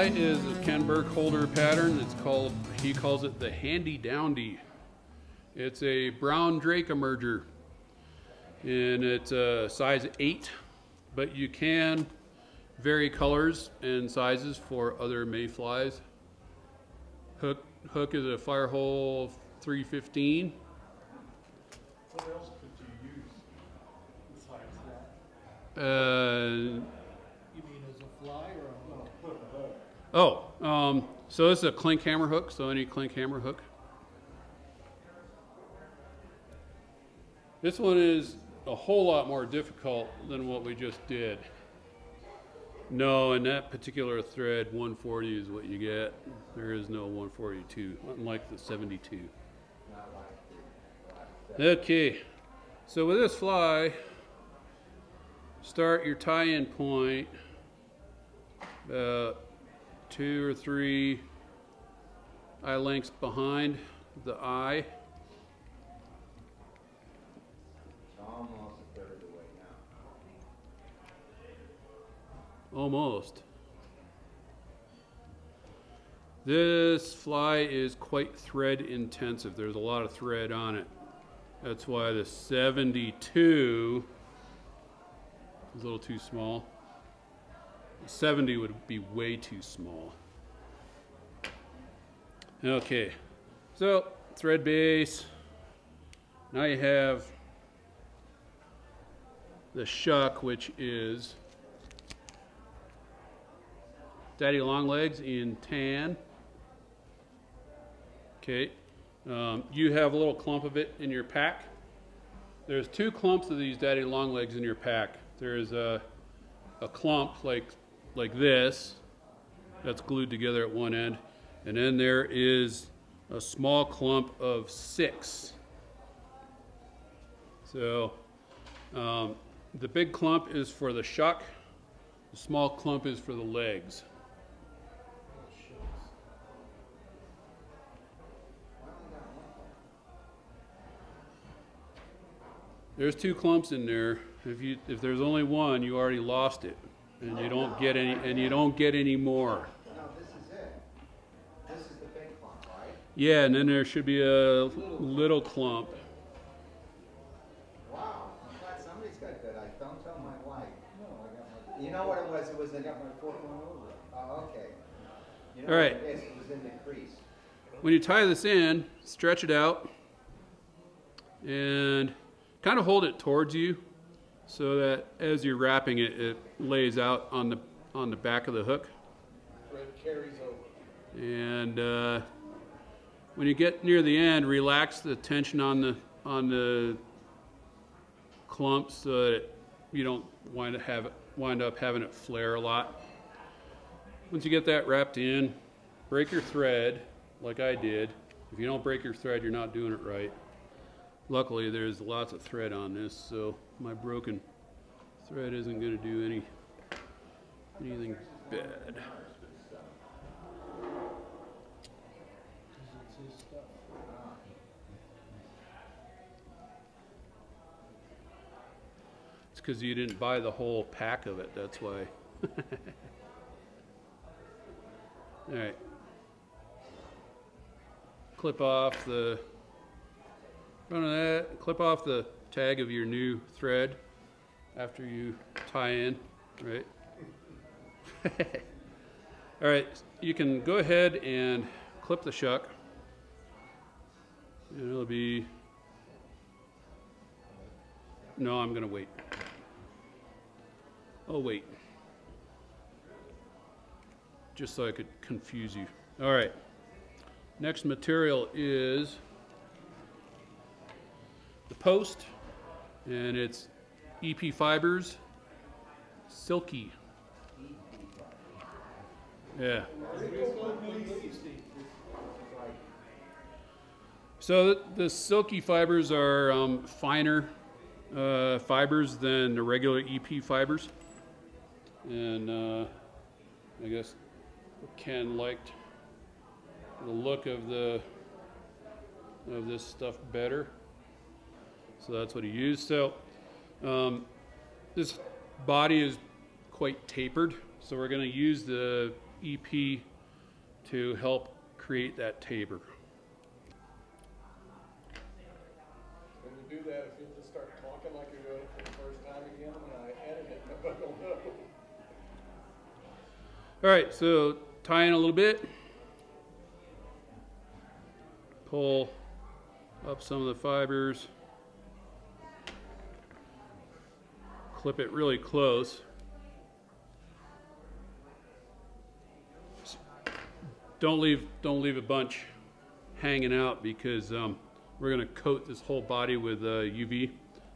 fly is a Ken Burkholder pattern. He calls it the Handy Downdy. It's a brown drake emerger, and it's a size 8, but you can vary colors and sizes for other mayflies. Hook is a Firehole 315. What else could you use besides that? You mean as a fly or a hook? So this is a clink hammer hook, so any clink hammer hook. This one is a whole lot more difficult than what we just did. No, in that particular thread, 140 is what you get. There is no 142, unlike the 72. Okay, so with this fly, start your tie-in point about 2 or 3 eye lengths behind the eye. Almost a third of the way now. Almost. This fly is quite thread intensive. There's a lot of thread on it. That's why the 72 is a little too small. 70 would be way too small. Okay, so thread base. Now you have the shuck, which is daddy long legs in tan. Okay, you have a little clump of it in your pack. There's 2 clumps of these daddy long legs in your pack. There's a clump like this that's glued together at one end, and then there is a small clump of 6. So the big clump is for the shuck, the small clump is for the legs. There's 2 clumps in there. If there's only one, you already lost it, and you don't get any more. No, this is it. This is the big clump, right? Yeah, and then there should be a little clump. Wow, I'm glad somebody's got good eyes. Don't tell my wife. No, I got my. You know what it was? It was I got my fork one over it. Oh, okay. You know All right. what it is? It was in the crease. When you tie this in, stretch it out and kind of hold it towards you so that as you're wrapping it, it lays out on the back of the hook. Thread carries over. And when you get near the end, relax the tension on the clump so that you don't wind up having it flare a lot. Once you get that wrapped in, break your thread like I did. If you don't break your thread, you're not doing it right. Luckily, there's lots of thread on this, so my broken thread isn't going to do anything bad. It's his stuff. It's because you didn't buy the whole pack of it, that's why. All right. Clip off the front of that, clip off the tag of your new thread after you tie in, right? All right, you can go ahead and clip the shuck. And it'll be, no, I'm gonna wait. Oh, wait. Just so I could confuse you. All right, next material is the post, and it's EP Fibers Silky. Yeah. So the silky fibers are finer fibers than the regular EP fibers, and I guess Ken liked the look of this stuff better, so that's what he used. So this body is quite tapered, so we're going to use the EP to help create that taper. When you do that, if you just start talking like you're doing it for the first time again, when I edit it, nobody will know. All right, so tie in a little bit. Pull up some of the fibers. Clip it really close. Don't leave a bunch hanging out, because we're going to coat this whole body with UV,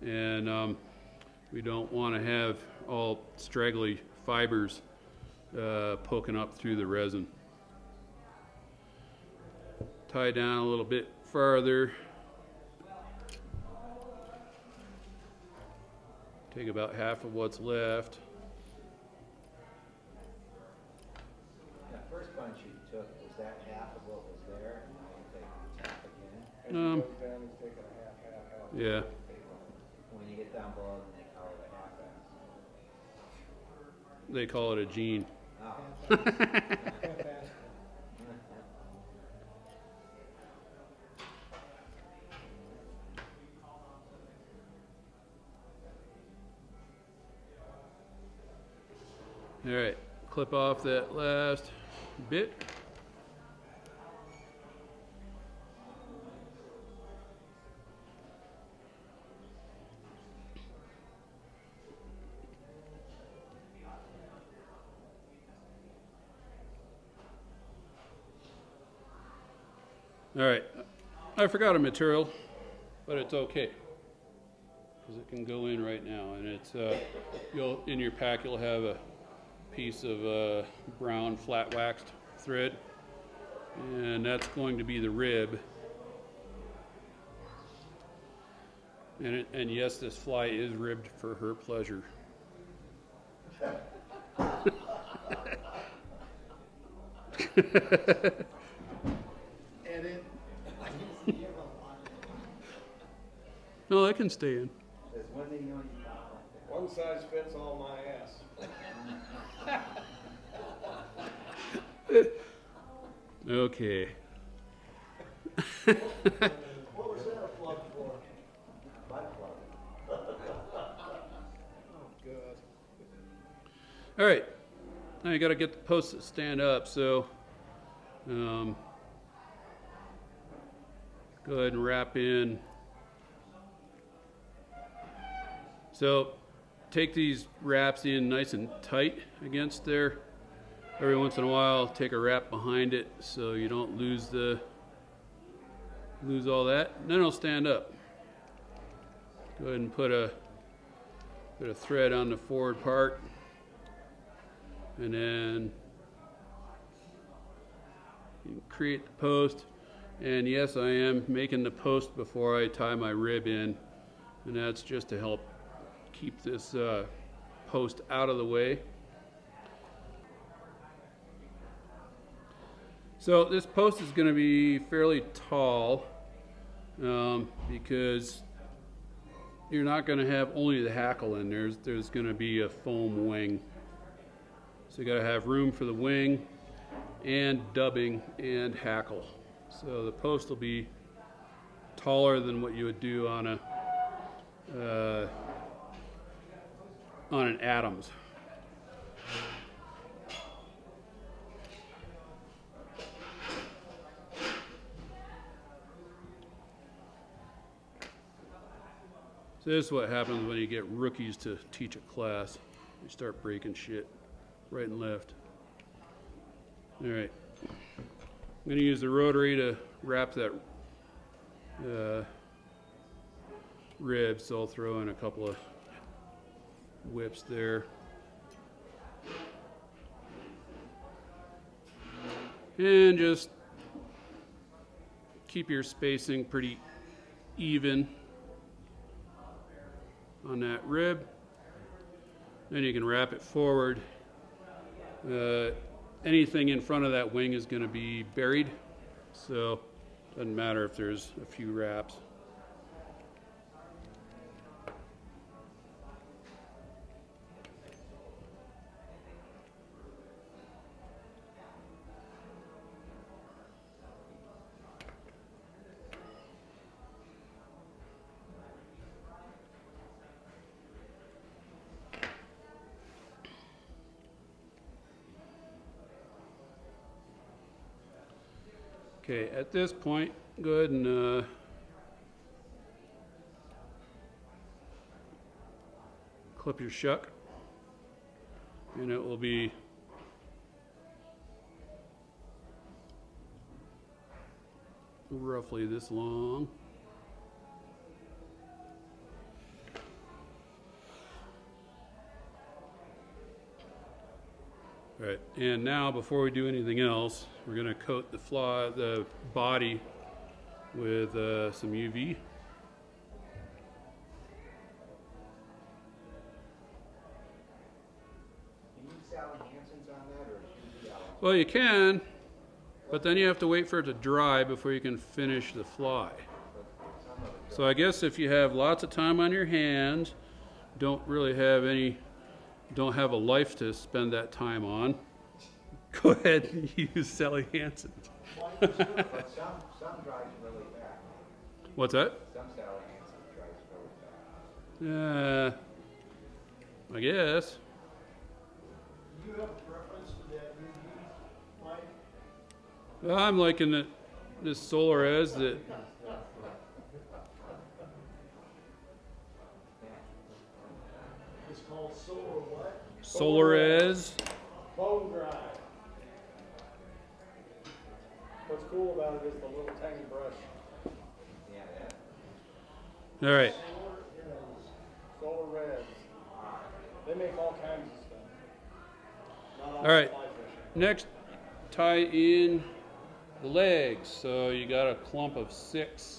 and we don't want to have all straggly fibers poking up through the resin. Tie down a little bit farther. Take about half of what's left. That first bunch you took, was that half of what was there? And now you take half again? As he goes down, he's taking a half. Yeah. When you get down below, then they call it a half-ass. They call it a gene. Oh. All right, clip off that last bit. All right, I forgot a material, but it's okay, because it can go in right now, and it's in your pack you'll have a piece of brown flat waxed thread, and that's going to be the rib. And yes, this fly is ribbed for her pleasure. Edit. No, that can stay in. There's one thing you know you got like that. One size fits all my ass. Okay. What was that a plug for? Butt plug. Oh, good. All right. Now you got to get the posts to stand up. So go ahead and wrap in. So take these wraps in nice and tight against there. Every once in a while, take a wrap behind it so you don't lose all that. And then it'll stand up. Go ahead and put a thread on the forward part, and then you create the post. And yes, I am making the post before I tie my rib in, and that's just to help keep this post out of the way. So this post is going to be fairly tall because you're not going to have only the hackle in. There's going to be a foam wing. So you got to have room for the wing and dubbing and hackle. So the post will be taller than what you would do on an Adams. So this is what happens when you get rookies to teach a class. You start breaking shit right and left. All right. I'm going to use the rotary to wrap that rib, so I'll throw in a couple of whips there. And just keep your spacing pretty even on that rib. Then you can wrap it forward. Anything in front of that wing is going to be buried, so it doesn't matter if there's a few wraps. Okay, at this point, go ahead and clip your shuck, and it will be roughly this long. All right, and now before we do anything else, we're going to coat the body with some UV. Can you use Sally Hansen's on that, or is UV out? Well, you can, but then you have to wait for it to dry before you can finish the fly. So I guess if you have lots of time on your hands, don't have a life to spend that time on, go ahead and use Sally Hansen. But some dries really fast. What's that? Some Sally Hansen dries really fast. I guess. Do you have a preference for that UV light? Well, I'm liking this solar as that. It's called solar what? Solar as. Bone dry. What's cool about it is the little tiny brush. Yeah, that. All right. Solar Reds. They make all kinds of stuff. Not All right. fly fishing. Next, tie in the legs. So you got a clump of 6.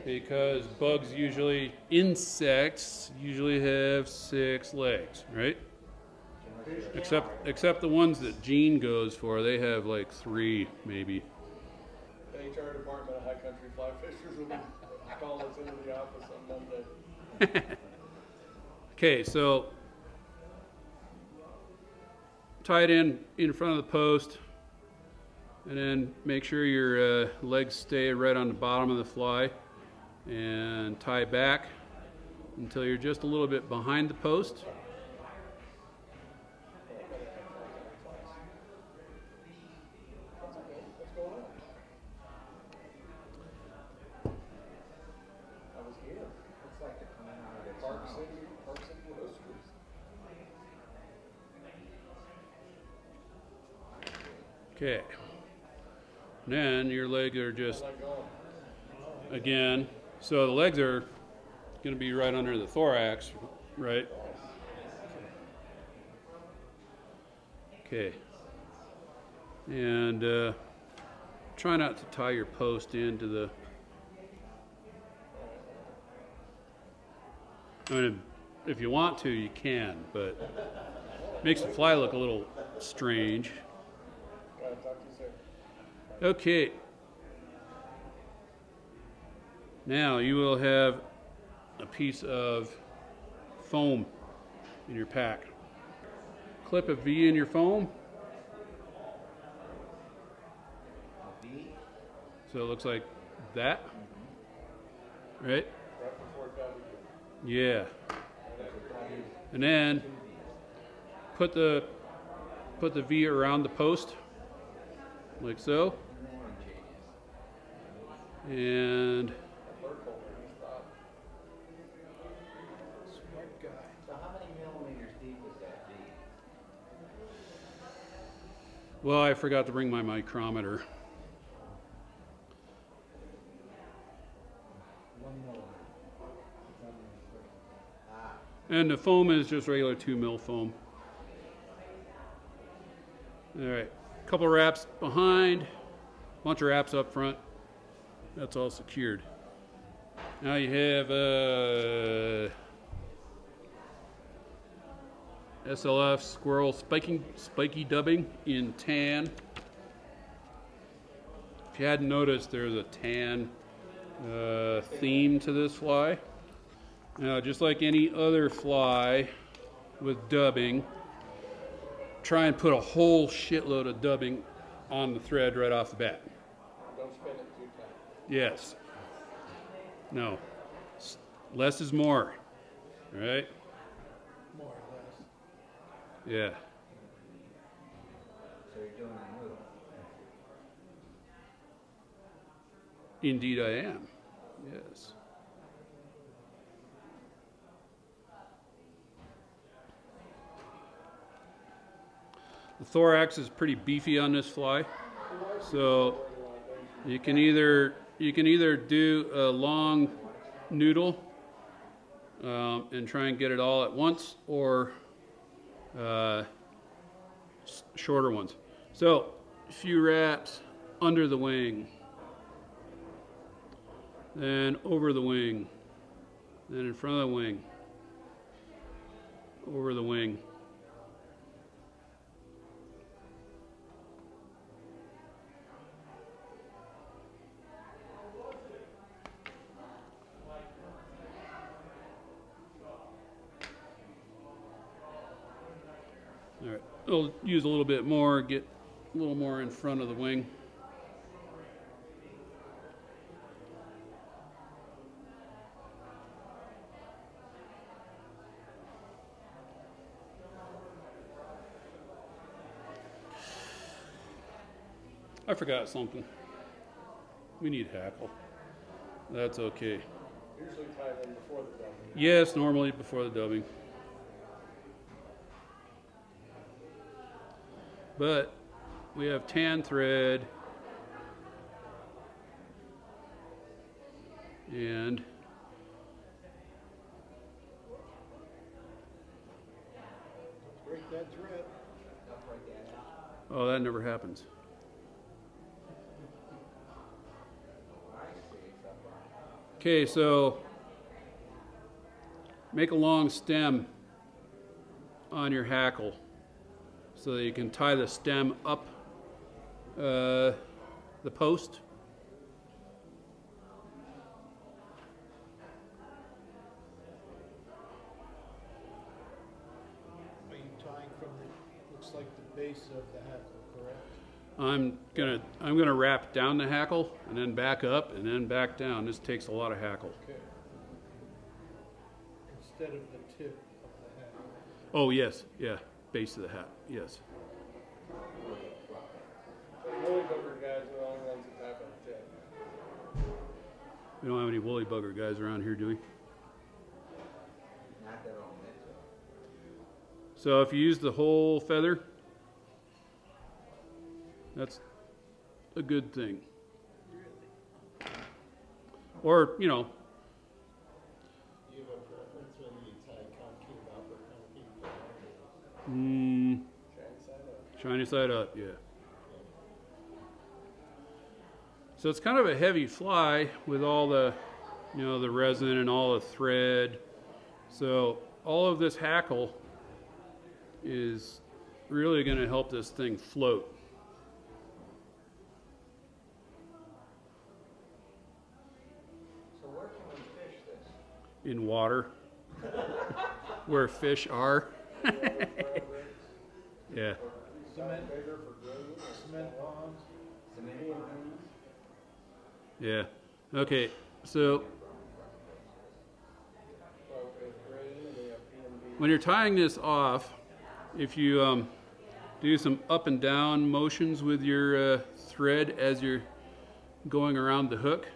Because insects usually have 6 legs, right? Except the ones that Gene goes for, they have like 3 maybe. The HR department of High Country Fly Fishers will be calling us into the office on Monday. Okay, so tie it in front of the post, and then make sure your legs stay right on the bottom of the fly, and tie back until you're just a little bit behind the post. What's going on? I was here. Looks like they're coming out of its Park mouth. City Roasters. Okay. And then your legs are just, How's that going? again, so the legs are going to be right under the thorax, right? Okay. And try not to tie your post into the... I mean, if you want to, you can, but it makes the fly look a little strange. Gotta talk to you soon. Okay. Now you will have a piece of foam in your pack. Clip a V in your foam. V? So it looks like that. Right? Right before Downdy. Yeah. And then put the V around the post, like so. And Burkholder, he's thought. Smart guy. So how many millimeters deep is that V? well, I forgot to bring my micrometer. 1 millimeter. Ah, And the foam is just regular 2 mil foam. All right, couple wraps behind, bunch of wraps up front. That's all secured. Now you have SLF squirrel spiky dubbing in tan. If you hadn't noticed, there's a tan theme to this fly. Now, just like any other fly with dubbing, try and put a whole shitload of dubbing on the thread right off the bat. Don't spin it too tight. Yes. No. Less is more. Right? More or less. Yeah. so you're doing a noodle. Indeed I am. Yes. The thorax is pretty beefy on this fly, so you can either do a long noodle and try and get it all at once, or shorter ones. So a few wraps under the wing, then over the wing, then in front of the wing, over the wing. All right, I'll use a little bit more, get a little more in front of the wing. I forgot something. We need hackle. That's okay. Usually tie them before the dubbing. Yes, normally before the dubbing. But we have tan thread and Break that thread. oh, that never happens. Okay, so make a long stem on your hackle so that you can tie the stem up the post. Are you tying from the, looks like the base of the hackle, correct? I'm gonna wrap down the hackle and then back up and then back down. This takes a lot of hackle. Okay. Instead of the tip of the hackle. Oh yes, yeah, base of the hat, yes. So the woolly booger guys are the only ones that tap on the tip. We don't have any woolly bugger guys around here, do we? Not their own mental. So if you use the whole feather, that's a good thing. Or, you know, Do you have a preference whether you tie concave up or concave down? Shiny side up. shiny side up, yeah. So it's kind of a heavy fly with all the, you know, the resin and all the thread. So all of this hackle is really going to help this thing float. So where can we fish this? In water where fish are. Yeah. Cement, Bigger for grading. cement ponds. Cement pond? Yeah. Okay. So Well, with grading, we have P&B. when you're tying this off, if you do some up and down motions with your thread as you're going around the hook,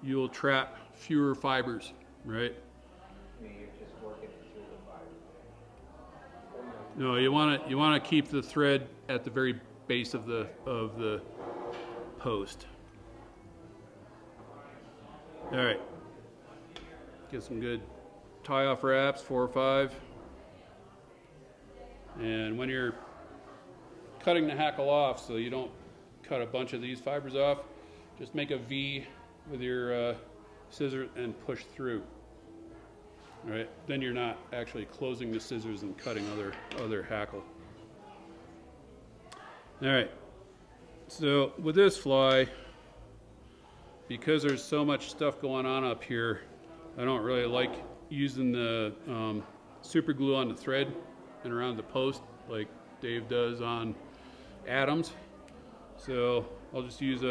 you'll trap fewer fibers, right? I mean, you're just working it through the fiber. No, you want to keep the thread at the very base of the post. All right. Get some good tie-off wraps, 4 or 5. And when you're cutting the hackle off, so you don't cut a bunch of these fibers off, just make a V with your scissors and push through. All right, then you're not actually closing the scissors and cutting other hackle. All right, so with this fly, because there's so much stuff going on up here, I don't really like using the super glue on the thread and around the post like Dave does on Adams. So I'll just use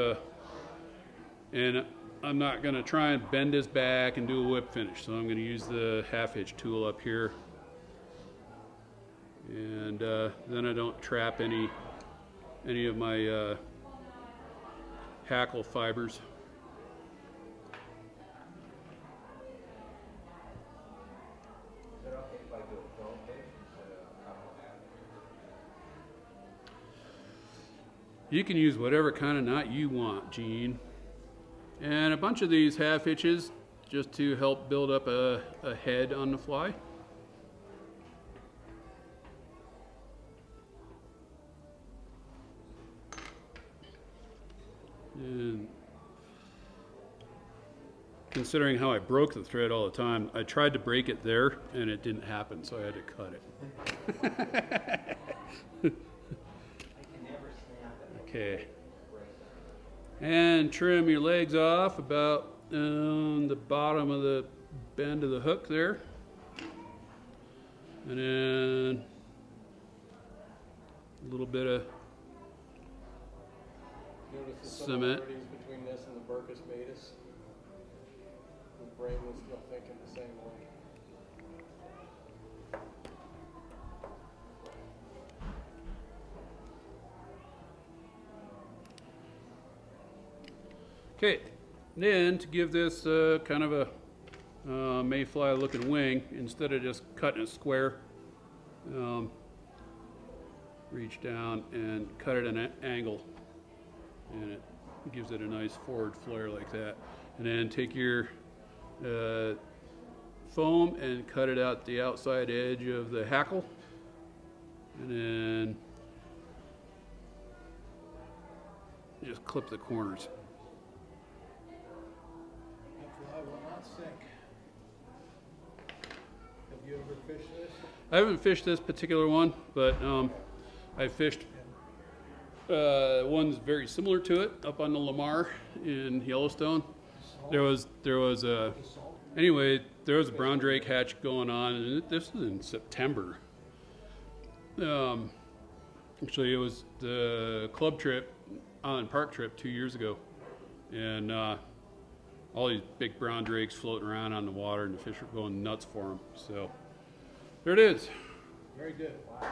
and I'm not going to try and bend this back and do a whip finish. So I'm going to use the half-hitch tool up here. And then I don't trap any of my hackle fibers. You can use whatever kind of knot you want, Gene. And a bunch of these half hitches just to help build up a head on the fly. And considering how I broke the thread all the time, I tried to break it there and it didn't happen, so I had to cut it. Okay. And trim your legs off about the bottom of the bend of the hook there. And then a little bit of Notice the cement. similarities between this and the Burkus Matus. The brain was still thinking the same way. Okay, then to give this kind of a mayfly looking wing, instead of just cutting it square, reach down and cut it at an angle, and it gives it a nice forward flare like that. And then take your foam and cut it out the outside edge of the hackle, and then just clip the corners. That fly will not sink. Have you ever fished this? I haven't fished this particular one, but I fished ones very similar to it up on the Lamar in Yellowstone. There was a brown drake hatch going on, and this was in September. Actually, it was the club trip, Island Park trip 2 years ago, and all these big brown drakes floating around on the water, and the fish were going nuts for them. So there it is. Very good. Wow.